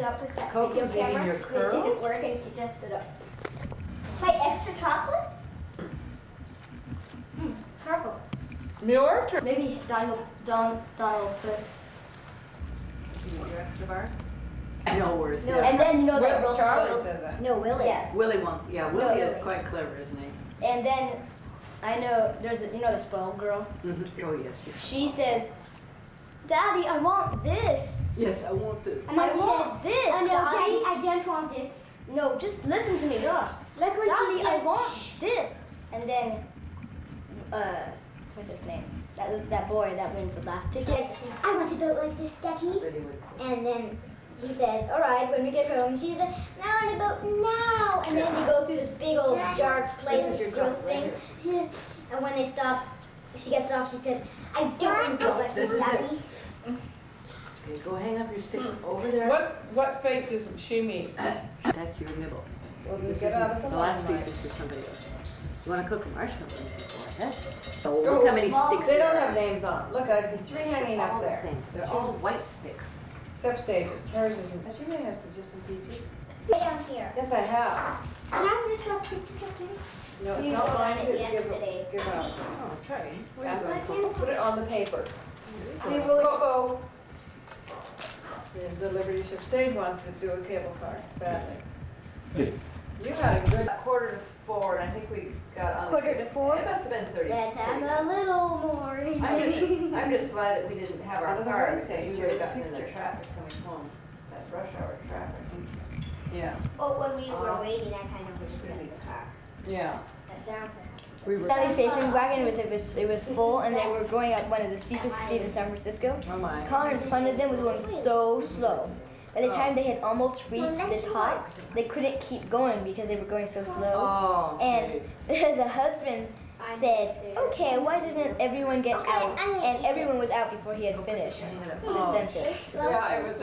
stood up with that Coco's video eating camera. your It curls? didn't work and she just stood up. Like extra chocolate? Purple. Your turn. Maybe Donald could. You need your extra bar? No worries. No, and then you know that real Charlie spoiled. says that. No, Willie. Yeah. Willie won't. Yeah, Willie is Willie. quite clever, isn't he? And then I know there's a, you know the spoiled girl. Oh yes, yes. She says, "Daddy, I want this." Yes, I want to. And then she says, "This, Oh no, Daddy." Daddy, I don't want this. No, just listen to me, gosh. Look when Daddy, she I said, want this. And then, what's his name? That boy that wins the last ticket. I want to build like this, Daddy. Really would. And then he says, all right, when we get home. She said, no, I want to go now. And then they go through this big old dark place This is your with gross job, right things. She says, and when they stop, she gets off. She says, I don't want to build like This this, is it. Daddy. Okay, go hang up your stick over there. What fate does she meet? That's your nibble. Well, This get isn't- out of the the last line. piece is for somebody else. You want to cook a marshmallow? Go ahead. Oh, Oh, look how many sticks They don't there have are. names on. Look, I see 3 hanging All up the there. same. They're all white sticks. Except Sage's. Hers isn't. She may have suggested peaches. Way down here. Yes, I have. And I'm just going to stick together. No, it's You not got mine it to yesterday. give out. Oh, sorry. Where Ask you them going? to put it on the paper. We really Coco. The Liberty Ship. Sage wants to do a cable car badly. You had a good 3:45, and I think we got on. 3:45? It must have been 30. Let's have 30 a minutes. little more. I'm just glad that we didn't have our Other than car, what I say, because we you would have get gotten in the picture. traffic coming home, that rush hour traffic. Yeah, Oh, when we were waiting, I kind of wish we had the car. yeah. Down We were. Sally station wagon with it was full and they were going up one of the steepest streets in San Francisco. Oh my. Car in front of them was going so slow. By the time they had almost reached the top, they couldn't keep going because they were going so slow. Oh. And the husband said, "Okay, why doesn't everyone get out?" And everyone was out before he had finished the sentence. Yeah, it was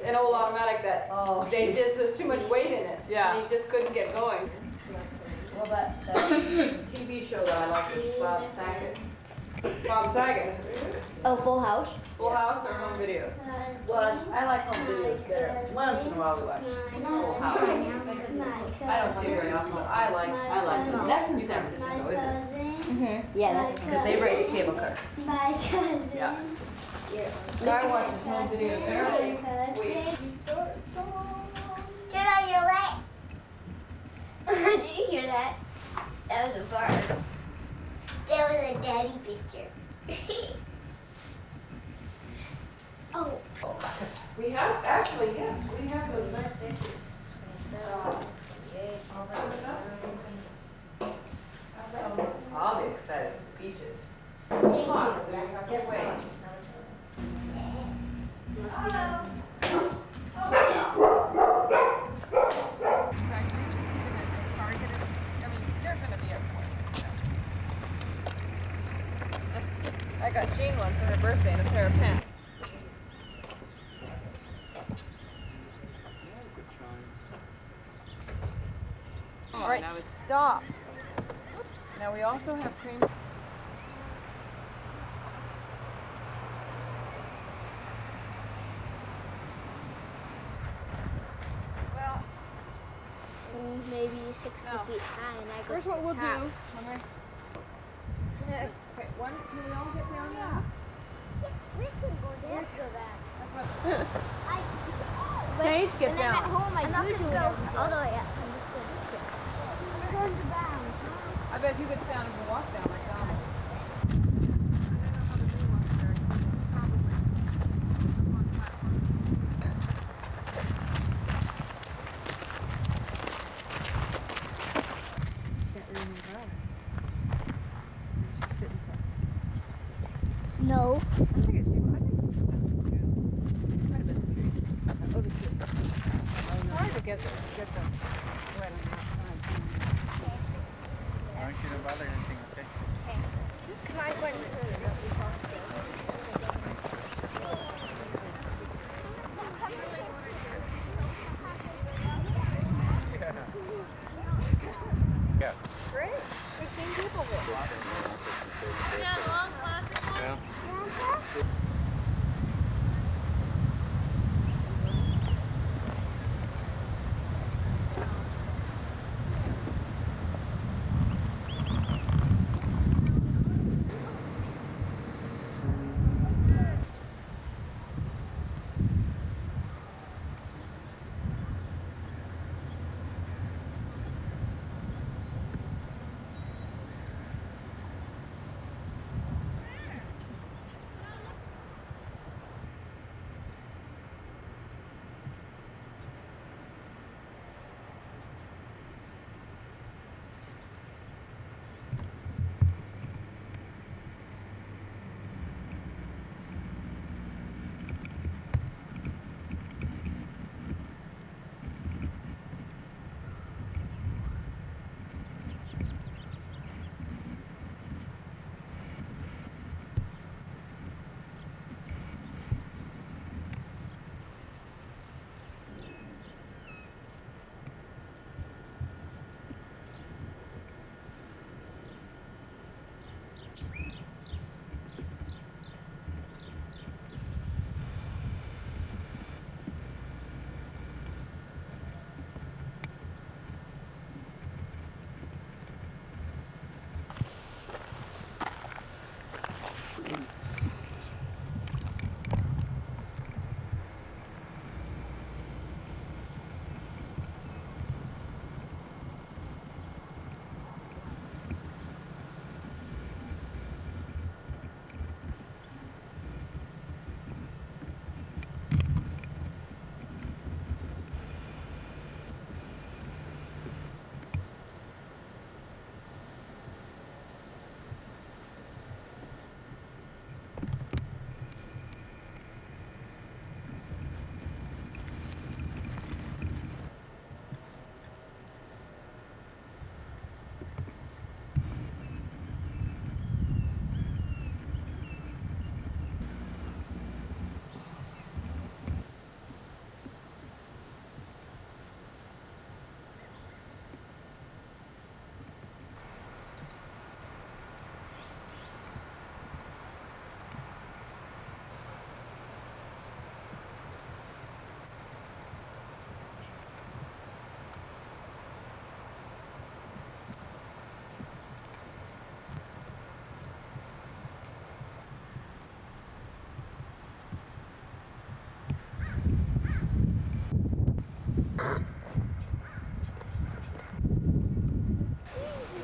an old automatic that Oh. there's too much weight in it. Yeah. And he just couldn't get going. Well, that TV show that I like is Bob Saget. Bob Saget. Oh, Full House? Full House or Home Videos? Well, I like home videos better. Once in a while we watch Full House. I don't see it very often, but I like it. That's in San Francisco, isn't it? Mm-hmm. Yeah, that's Because they rate a cable car. My cousin. Yeah. Sky watches Home Videos every week. Turn on your light. Did you hear that? That was a bark. That was a daddy picture. Oh. We have, actually, yes, we have those nice pictures. I'll be excited for peaches. Come on, so we have to wait. I got Jean one for her birthday and a pair of pants. All right, stop. Oops. Now we also have cream. Well, Maybe 60 feet high, and I go here's to what the we'll top. do. Okay, one, can we all get down now? We can go there. Let's go back. Sage, get When I'm at down. home, I do do it all the way up. I'm just going to it. We're going to bounds. I bet you could stand and walk down like that. No. I think it's you. I think it's might have been the tree. Oh, the tree. It's hard to get the wet on the outside. I want you to bother anything, okay? Yeah. Great. We've seen people there. Yeah.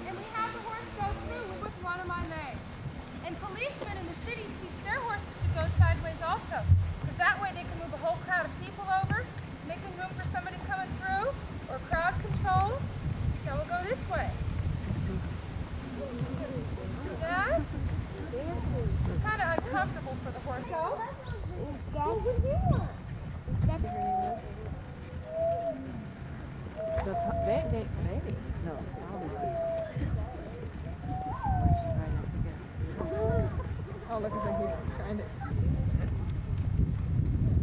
And we have the horse go through with one of my legs. And policemen in the cities teach their horses to go sideways also. Because that way they can move a whole crowd of people over, making room for somebody coming through, or crowd control. So we'll go this way. See that? It's kind of uncomfortable for the horse. So, what do you want? Maybe. No, oh, look at that, he's trying to.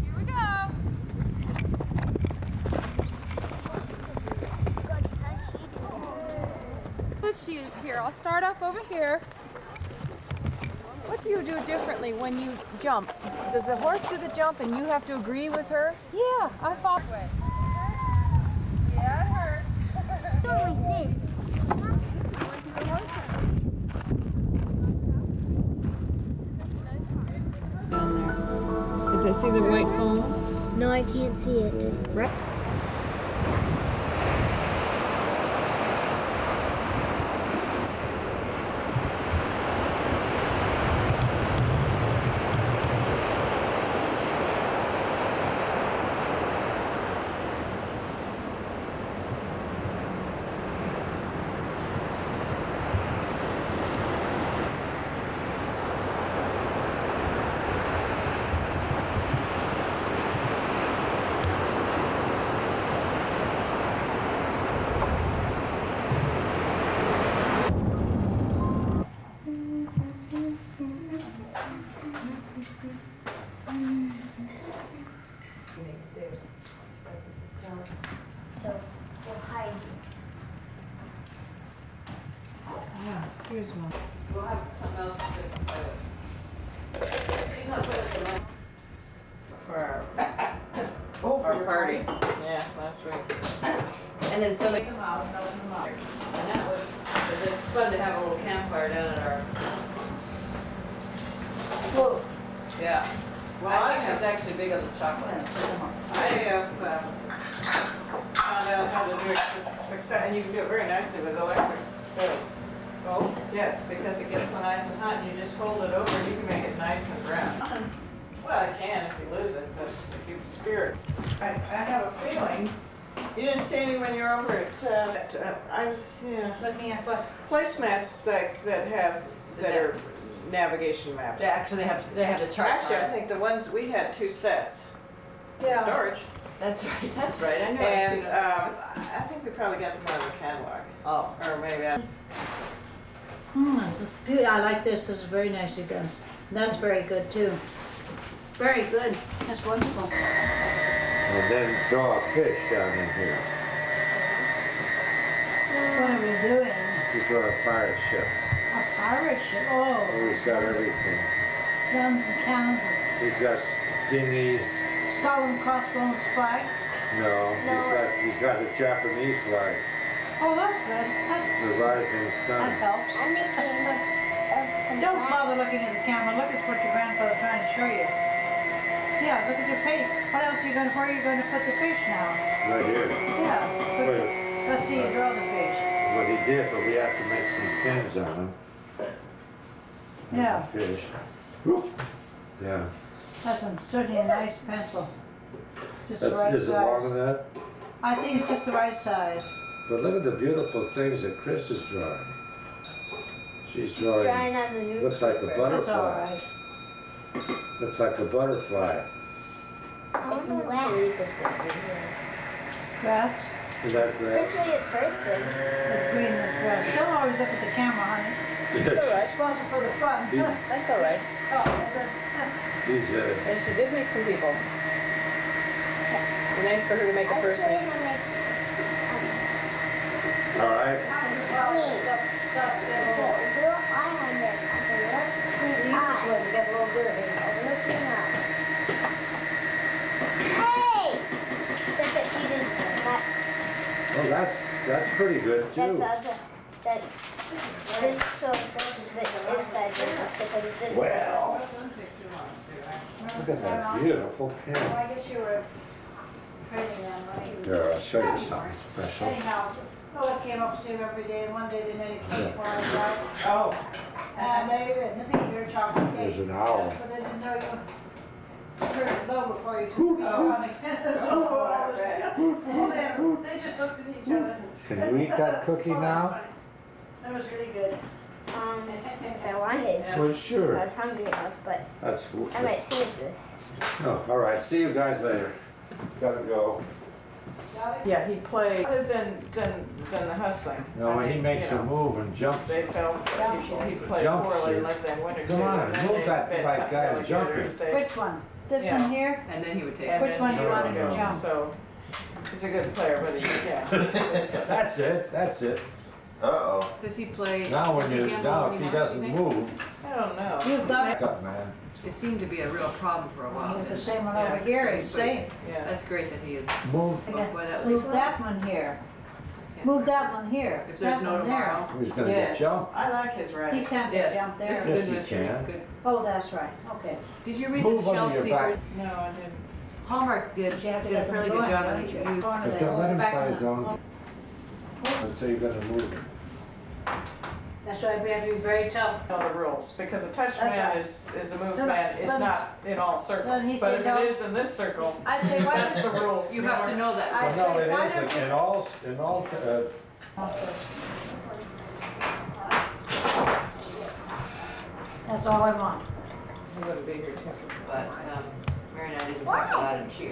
Here we go. She is here. I'll start off over here. What do you do differently when you jump? Does the horse do the jump and you have to agree with her? Yeah, I fought way. Yeah, it hurts. Down there. Did they see the white foam? No, I can't see it. Right. So we'll hide Here's one. We'll have something else to play with. She's not put it in there. For Oh, our party. Yeah, last week. And then somebody come out, and them out. And that was, it's fun to have a little campfire down at our. Whoa. Yeah. Well, I think it's actually big on the chocolate. I have found out how to do it to success, and you can do it very nicely with electric stoves. Oh, Yes, because it gets so nice and hot, and you just hold it over, and you can make it nice and brown. Well, you can if you lose it, but if you spear it. I have a feeling, you didn't see any when you were over at, I was, looking at what? Placemats that are navigation maps. they actually have the charts. Actually, on I it. think the ones, we had 2 sets. Storage. That's right, that's right. I know. I've And seen those. I think we probably got them out of the catalog, Oh. or maybe I. That's good. I like this. This is very nicely done. That's very good too. Very good. That's wonderful. And then draw a fish down in here. What are we doing? You draw a fire ship. Irish, oh, He's got everything. guns and cannons, He's got dinghies. skull and crossbones flag. No, he's got a Japanese flag. Oh, that's good. The rising That sun. helps. I'm making some Don't flags. bother looking at the camera. Look at what your grandfather's trying to show you. Yeah, look at your page. What else are you going to, where are you going to put the fish now? Right here. Yeah. Wait, Let's see you draw the fish. what he did, but we have to make some fins on him. There's Yeah. the fish. Yeah. That's certainly a nice pencil. Just the That's, right is it long size. enough? I think it's just the right size. But look at the beautiful things that Chris is drawing. She's Drawing drawing, on the newspaper. looks like a That's all butterfly. right. Looks like a butterfly. It's some grass. It's grass. Is that Chris grass? made a person. It's green, this grass. Don't always look at the camera, honey. It's sponsored for the fun. He's, That's all right. Oh, he's, And she did make some people. Nice for her to make a I'm person. trying to make all right. blue eye on there. I can look This way to get a little dirty. looking up. Hey! That's that you didn't. Well, that's pretty good That's too. the other. That this shows the inside difference because this. Well, look at that beautiful Oh, pen. I guess you were training them, right? Here, I'll show you something special. Anyhow, Philip came up to him every day, and one day they made a cake for him, right? Oh, And they, in the peanut chocolate cake. There's an owl. But they didn't know you turned it low before you took the on again. They just looked at each other. Can you eat that cookie now? That was really good. If I wanted. Well, I sure. was hungry enough, but That's, I might save this. no, all right. See you guys later. Gotta go. yeah, he played, other than the hustling. No, I when he mean, makes you a know, move and jumps. They felt, he played Jumps, poorly sir. like that winter Come too, on, and then move they that bet right something guy really good, or jumping. he say- Which one? This Yeah. one here? And then he would take and it. Which then one do he you would want him to go. jump? So, he's a good player, but he, yeah. That's it. That's it. Uh-oh. Does he play? Now does when you, gamble now when if he wants, doesn't you think? move, I don't know. You've done it. cut man. It seemed to be a real problem for a while. The same one over here is same. Yeah. That's great that he is. Move. Oh, boy, that was. Move that one here. Move that one here. If there's That no one there. tomorrow. He's gonna get Yes, jumped. I like his He writing. can't Yes. jump This there. is Yes, good he mystery. can. Good. Oh, that's right. Okay. Did you read Move the Shell under your Secret? back. No, I didn't. Hallmark did, But you have to did a get them fairly good going, job don't on you? it. Corner But there, don't let him back play on his the- own. Until you're gonna move. That's right, we have to be very tough. Know the rules, because a touch That's man right. is a move No, man, it's let me- not in all circles. let me But say if no. it is in this circle, I'd say, why that's the don't rule. You have to know that. I'd Well, no, say, it why isn't. don't you? In all, That's all I want. He wouldn't be here too. But, Mary and I didn't talk about it, she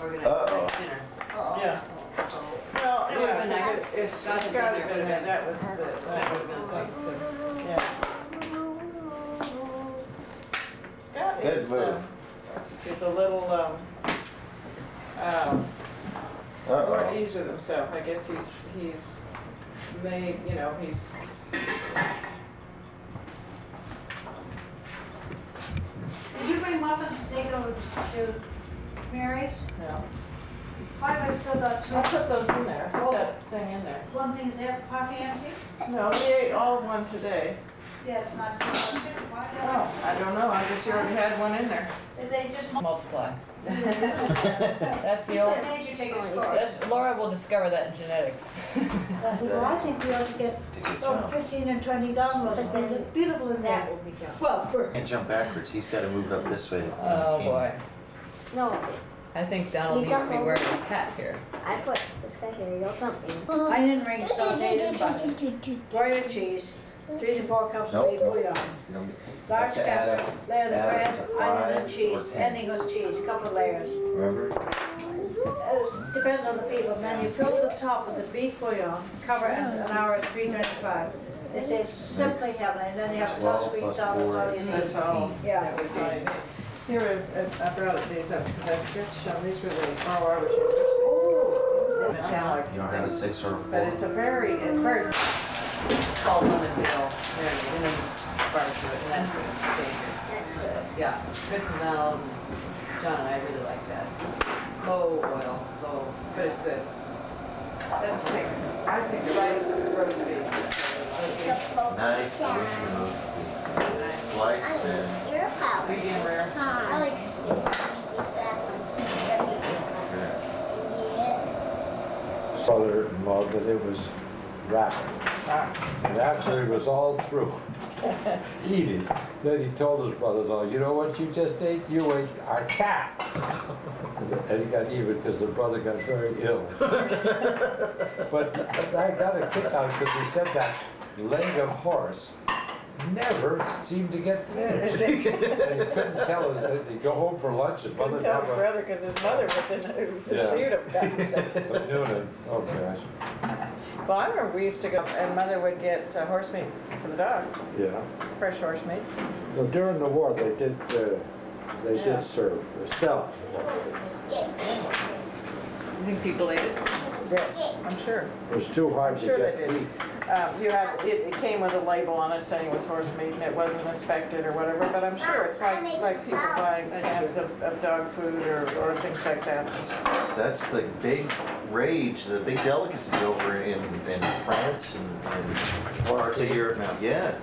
organized a Uh-oh. nice dinner. Yeah. Well, It would've yeah, been nice. because it's Scott had Scott been had there, been, would've that was the thing too, yeah. Scott Good is, move. he's a little, more Uh-oh. at ease with himself. I guess he's made, you know, he's Did you bring muffins to take over to Mary's? no. Why have I still got I two? put those in there, put that thing in there. One thing's there, coffee empty? No, we ate all of one today. Yes, not two. Why Oh, I don't know, I guess you already had one in there. did they just? Multiply. That's the old, What made you take a score? that's, Laura will discover that in genetics. Well, I think we ought to get over 15 and 20 downloads. But then It's beautiful in there. That will be done. Well, we're. Can't jump backwards. He's got to move up this way. Oh, boy. No, I think Donald You needs to jump be over. wearing his hat here. I put this guy here. You'll jump me. I didn't bring sauteed butter. Broiled cheese, 3 to 4 cups of Nope. beef bouillon. You don't Large have to add casserole, layer the add bread, up to onion and fives cheese, or ending tens. with cheese, couple layers. Remember? Depends on the people. Then you fill the top with the beef bouillon, cover an hour at 325. They say it's simply heavenly, and then you have a toss 12 sweet plus sauce, that's 4 all you is need. That's all. Yeah. That was all you need. Here, I brought it these up, because I forgot to show them, these were the Carl Roberts. It's kind of like You don't have a 6 or a 4. But it's very It's called Lemondale Marinade, and then barbecue it, and that's what I'm saying here. Yeah, Chris and Mel, and John and I really like that. Low oil, low, but it's good. That's okay. I think the roast beef. Nice. Sliced thin. You're a power. Medium rare. I like steak. Eat that one. Yeah. Father-in-law that it was wrapping. And after he was all through eating, then he told his brothers-in-law, you know what you just ate? You ate our cat. And he got even because the brother got very ill. But I got a kick out because he said that leg of horse never seemed to get finished. And he couldn't tell us, he'd go home for lunch and mother Couldn't tell his brother because his mother was in the Yeah. pursuit of that. But Noonan, okay, Well, I remember we used to go, and mother would get horse meat for the dog, yeah. fresh horse meat. Well, during the war, they did Yeah. serve, sell. You think people ate it? Yes, I'm sure. It was too hard I'm to sure get they did. meat. You had, it came with a label on it saying it was horse meat and it wasn't inspected or whatever, but I'm sure it's like people buying cans of dog food or things like that. That's the big rage, the big delicacy over in France and parts of Europe now. Yeah,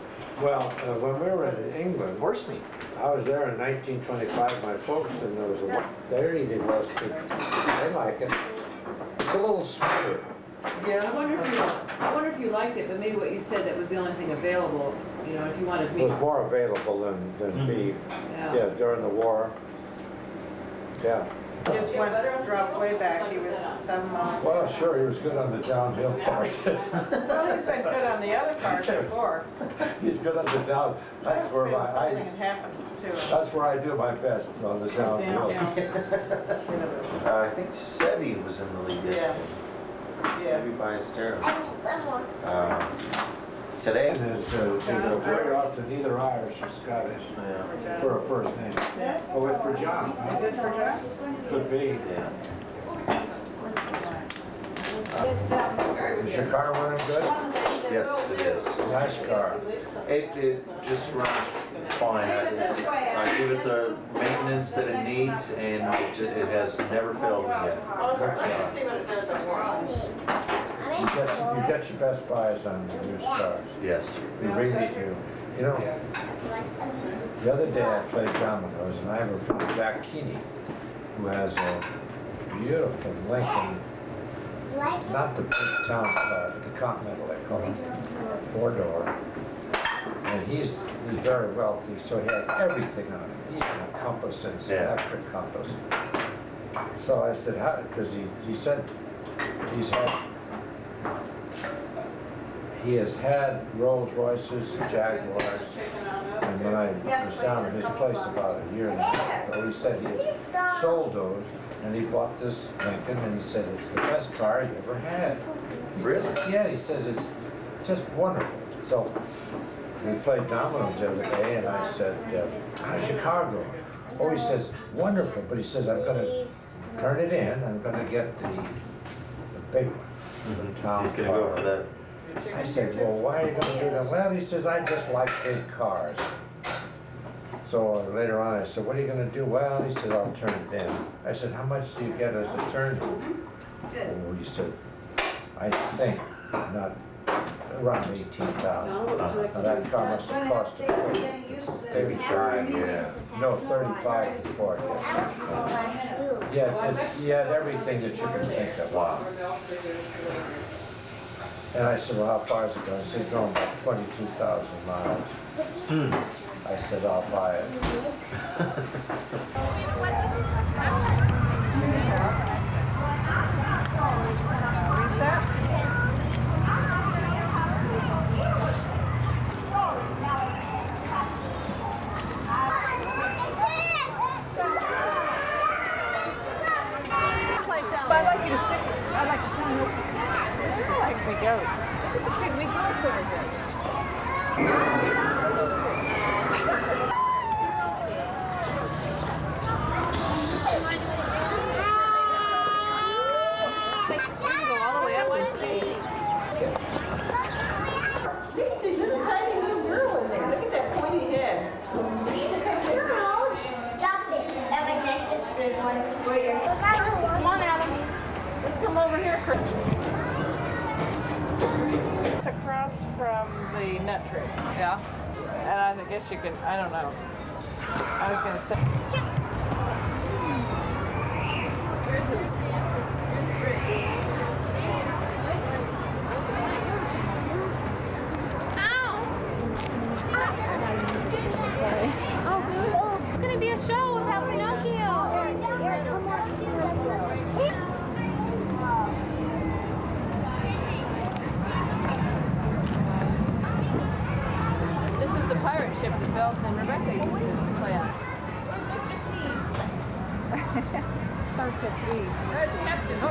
Well, when we were in England, horse meat. I was there in 1925, my folks, and there was they're eating roast beef. They like it. It's a little sweeter. Yeah, I wonder if you liked it, but maybe what you said, that was the only thing available, you know, if you wanted It meat. was more available than beef. Yeah. Yeah, during the war. Yeah. Just went, dropped way back, he was some, Well, sure, he was good on the downhill part. well, he's been good on the other part before. He's good on the down. I That's where feel my, something had happened to him. that's where I do my best, on the downhill. I think Sevi was in the league this Yeah. year. Yeah. Sevi Ballesteros. I need one more. Today, And there's a very often either Irish or Scottish yeah, for a first name. Yeah. Oh, it's for John. Is it for John? Could be. yeah. Is your car running good? Yes, it is. Nice car. It just runs fine. I give it the maintenance that it needs, and it has never failed me yet. Well, let's just see what it does at work. You get your best buys on the used car. Yes. You really do. You know, the other day I played dominoes and I have a friend, Jack Keeney, who has a beautiful Lincoln, not the big town car, but the Continental they call it, 4-door. And he's very wealthy, so he has everything on it, even a compass and an electric compass. So I said, how, because he said he has had Rolls Royces, Jaguars, and when I was down at his place about a year and a half ago, he said he had sold those, and he bought this Lincoln, and he said it's the best car he ever had. Really? Yeah, he says it's just wonderful. So we played dominoes the other day, and I said, how's your car going? Oh, he says, wonderful, but he says, I'm gonna turn it in, I'm gonna get the big one, the town He's gonna go for that. I said, well, why are you gonna do that? Well, he says, I just like big cars. So later on, I said, what are you gonna do? Well, he said, I'll turn it in. I said, how much do you get as a turn? Oh, he said, I think not around 18,000. Now that car must have cost him 35, yeah. No, 35 before, yeah. Yeah, he had everything that you can think of. Wow. And I said, well, how far is it going? He said, going about 22,000 miles. I said, I'll buy it. I'd like you to stick, I'd like to find out. I like big goats. It's big wee goats over here. We can go all the way up and see. across from the nut tree. Yeah. And I guess you can, I don't know. I was gonna say. It's gonna be a show about Pinocchio. This is the pirate ship that Belton and Rebecca used to play on. Starts at 3. There's the captain. Oh,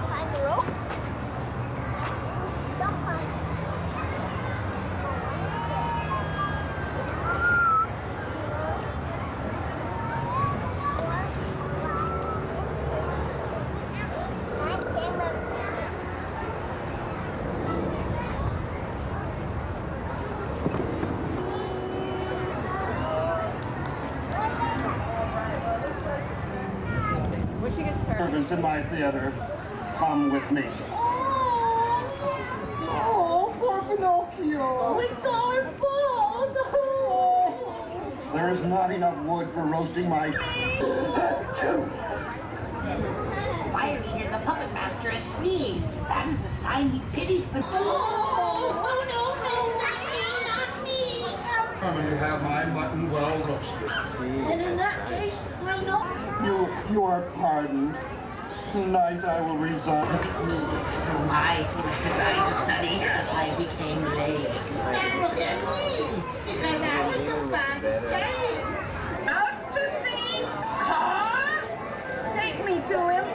Climb the rope. Don't climb. when she gets tired. Servants in my theater, come with me. Oh, poor Pinocchio. It's our fault. There is not enough wood for roasting my... Fire here, the puppet master has sneezed. That is a sign he pities Pinocchio. Oh, no, not me. I'm going to have my mutton well roasted. And in that case, I know. You are pardoned. Tonight I will resign. Through my foolish desire to study, I became late. And look at me, because I was a fun day. Out to sea, car, take me to him.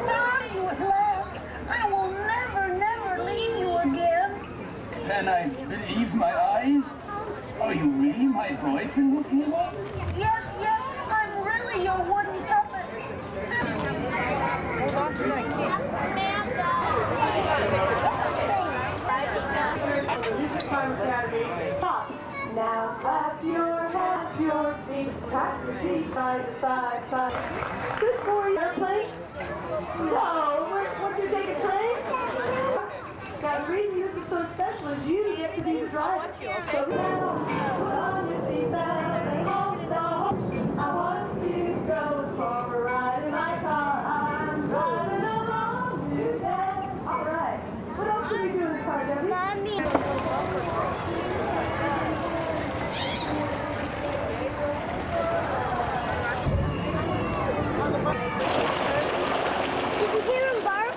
Find you at last. I will never leave you again. Can I believe my eyes? Are you really my boy, Pinocchio? Yes, I'm really your wooden puppet. Hold on to that Now clap your feet, tap your feet side to side, side. Good for you. Airplane? No, what do you take a train? Now the reason you're so special is you get to be the driver. So now, put on your seatbelt and hold the door. I want you to go for a ride in my car. I'm driving along today. All right. What else can we do in the car, Debbie? Did you hear him bark?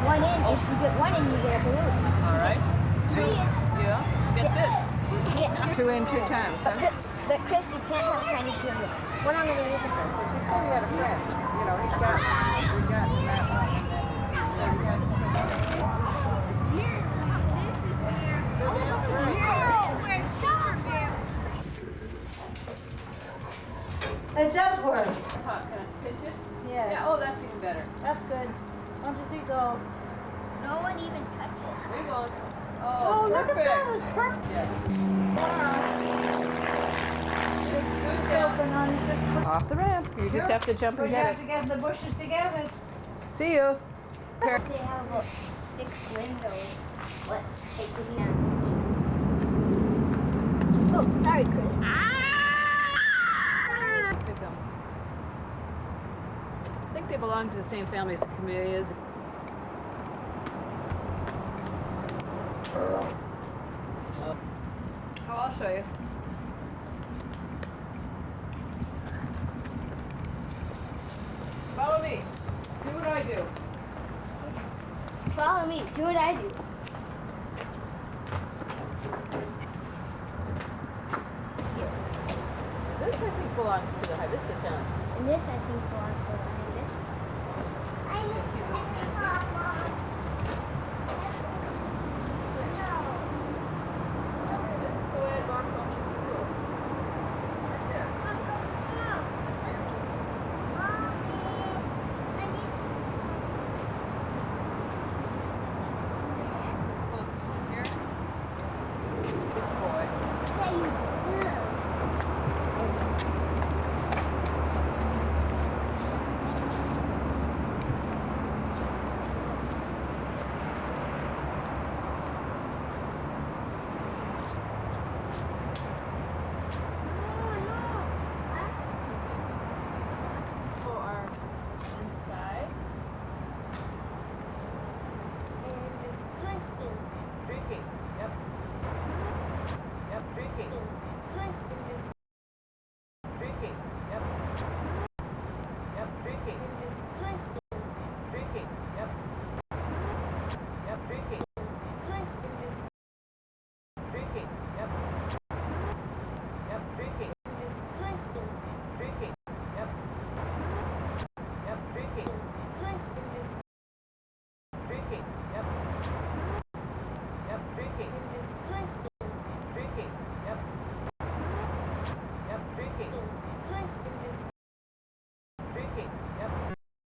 One in, if you get one in, you get a balloon. All right. 2 in. Yeah. Get this. Yeah. 2 in 2 times, huh? But Chris, you can't have Chinese junior. What I'm gonna use it for? He said he had a friend. You know, we got that one. It does work. Can I pinch it? Yes. Yeah. Oh, that's even better. That's good. 1, 2, 3, go. No one even touches. We won't. Oh, look at perfect. that. It's perfect. Yeah. open, honey, just put. Off the ramp. You just have to jump and You have get to it. get in the bushes to get it. See you. They have about 6 windows. What? Take it now. Oh, sorry, Chris. Pick 'em. I think they belong to the same family as the camellias. Oh, I'll show you. Follow me. Do what I do. Follow me. Do what I do. This, I think, belongs to the hibiscus family. And this, I think, belongs to the hibiscus. I need to